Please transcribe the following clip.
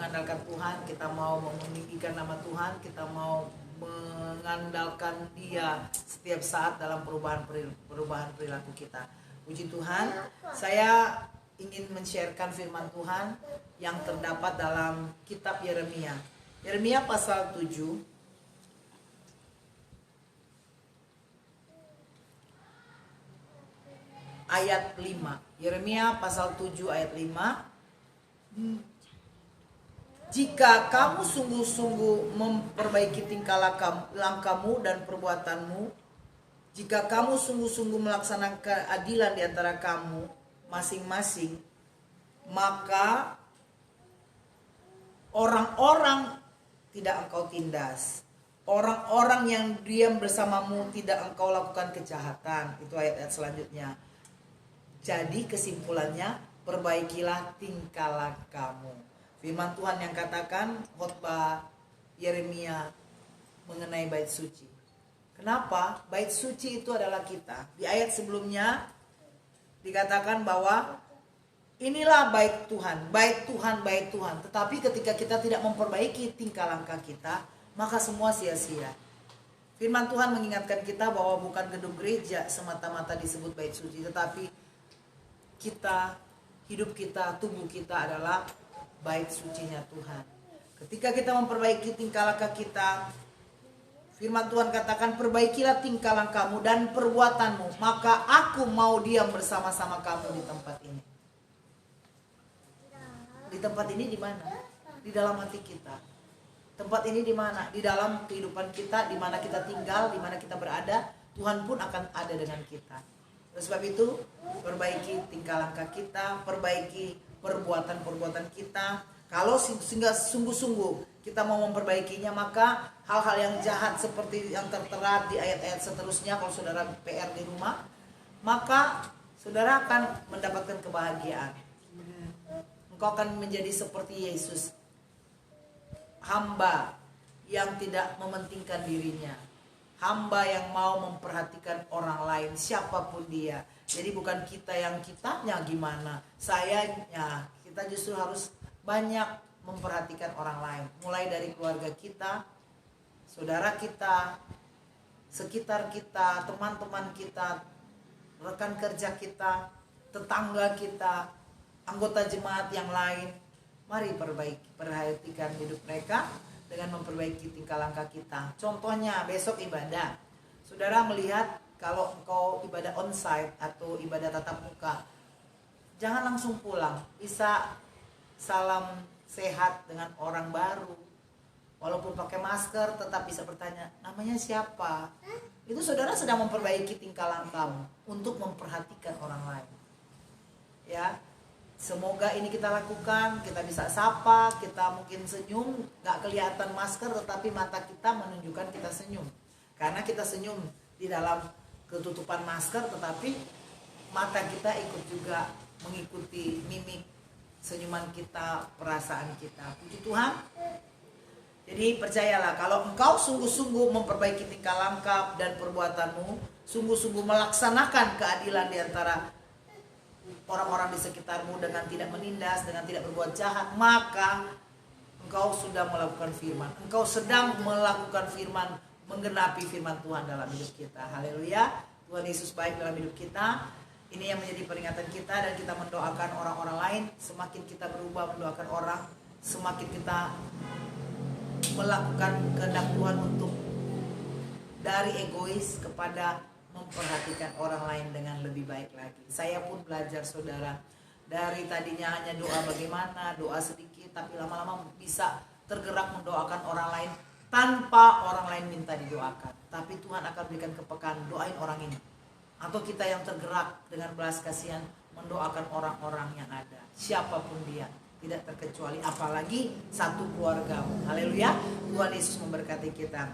mengandalkan Tuhan, kita mau meninggikan nama Tuhan, kita mau mengandalkan Dia setiap saat dalam perubahan perilaku kita. Puji Tuhan, saya ingin men-sharekan firman Tuhan yang terdapat dalam kitab Yeremia. Yeremia pasal 7 ayat 5. Yeremia pasal 7 ayat 5. Jika kamu sungguh-sungguh memperbaiki tingkah langkahmu dan perbuatanmu, jika kamu sungguh-sungguh melaksanakan keadilan di antara kamu masing-masing, maka orang-orang tidak engkau tindas. Orang-orang yang diam bersamamu tidak engkau lakukan kejahatan. Itu ayat-ayat selanjutnya. Jadi kesimpulannya, perbaikilah tingkah lakumu. Firman Tuhan yang katakan khotbah Yeremia mengenai bait suci. Kenapa? Bait suci itu adalah kita. Di ayat sebelumnya dikatakan bahwa inilah bait Tuhan, bait Tuhan, bait Tuhan. Tetapi ketika kita tidak memperbaiki tingkah langkah kita, maka semua sia-sia. Firman Tuhan mengingatkan kita bahwa bukan gedung gereja semata-mata disebut bait suci, tetapi kita, hidup kita, tubuh kita adalah bait sucinya Tuhan. Ketika kita memperbaiki tingkah langkah kita, firman Tuhan katakan, perbaikilah tingkah langkahmu dan perbuatanmu, maka aku mau diam bersama-sama kamu di tempat ini. Di tempat ini di mana? Di dalam hati kita. Tempat ini di mana? Di dalam kehidupan kita, di mana kita tinggal, di mana kita berada, Tuhan pun akan ada dengan kita. Oleh sebab itu, perbaiki tingkah langkah kita, perbaiki perbuatan-perbuatan kita. Kalau sehingga sungguh-sungguh kita mau memperbaikinya, maka hal-hal yang jahat seperti yang tertera di ayat-ayat seterusnya, kalau saudara PR di rumah, maka saudara akan mendapatkan kebahagiaan. Engkau akan menjadi seperti Yesus, hamba yang tidak mementingkan dirinya, hamba yang mau memperhatikan orang lain siapapun dia. Jadi bukan kita yang kitanya gimana, sayanya. Kita justru harus banyak memperhatikan orang lain. Mulai dari keluarga kita, saudara kita, sekitar kita, teman-teman kita, rekan kerja kita, tetangga kita, anggota jemaat yang lain. Mari perhatikan hidup mereka dengan memperbaiki tingkah langkah kita. Contohnya besok ibadah. Saudara melihat kalau engkau ibadah onsite atau ibadah tatap muka, jangan langsung pulang. Bisa salam sehat dengan orang baru. Walaupun pakai masker, tetap bisa bertanya, namanya siapa? Itu saudara sedang memperbaiki tingkah langkahmu untuk memperhatikan orang lain. Ya, semoga ini kita lakukan, kita bisa sapa, kita mungkin senyum, gak kelihatan masker, tetapi mata kita menunjukkan kita senyum. Karena kita senyum di dalam ketutupan masker, tetapi mata kita ikut juga mengikuti mimik senyuman kita, perasaan kita. Puji Tuhan. Jadi percayalah, kalau engkau sungguh-sungguh memperbaiki tingkah langkah dan perbuatanmu, sungguh-sungguh melaksanakan keadilan di antara orang-orang di sekitarmu dengan tidak menindas, dengan tidak berbuat jahat, maka engkau sudah melakukan firman. Engkau sedang melakukan firman, menggenapi firman Tuhan dalam hidup kita. Haleluya. Tuhan Yesus baik dalam hidup kita. Ini yang menjadi peringatan kita, dan kita mendoakan orang-orang lain. Semakin kita berubah mendoakan orang, semakin kita melakukan kehendak Tuhan untuk dari egois kepada memperhatikan orang lain dengan lebih baik lagi. Saya pun belajar saudara, dari tadinya hanya doa bagaimana, doa sedikit, tapi lama-lama bisa tergerak mendoakan orang lain tanpa orang lain minta didoakan. Tapi Tuhan akan berikan kepekaan, doain orang ini. Atau kita yang tergerak dengan belas kasihan mendoakan orang-orang yang ada, siapapun dia, tidak terkecuali, apalagi satu keluarga. Haleluya. Tuhan Yesus memberkati kita.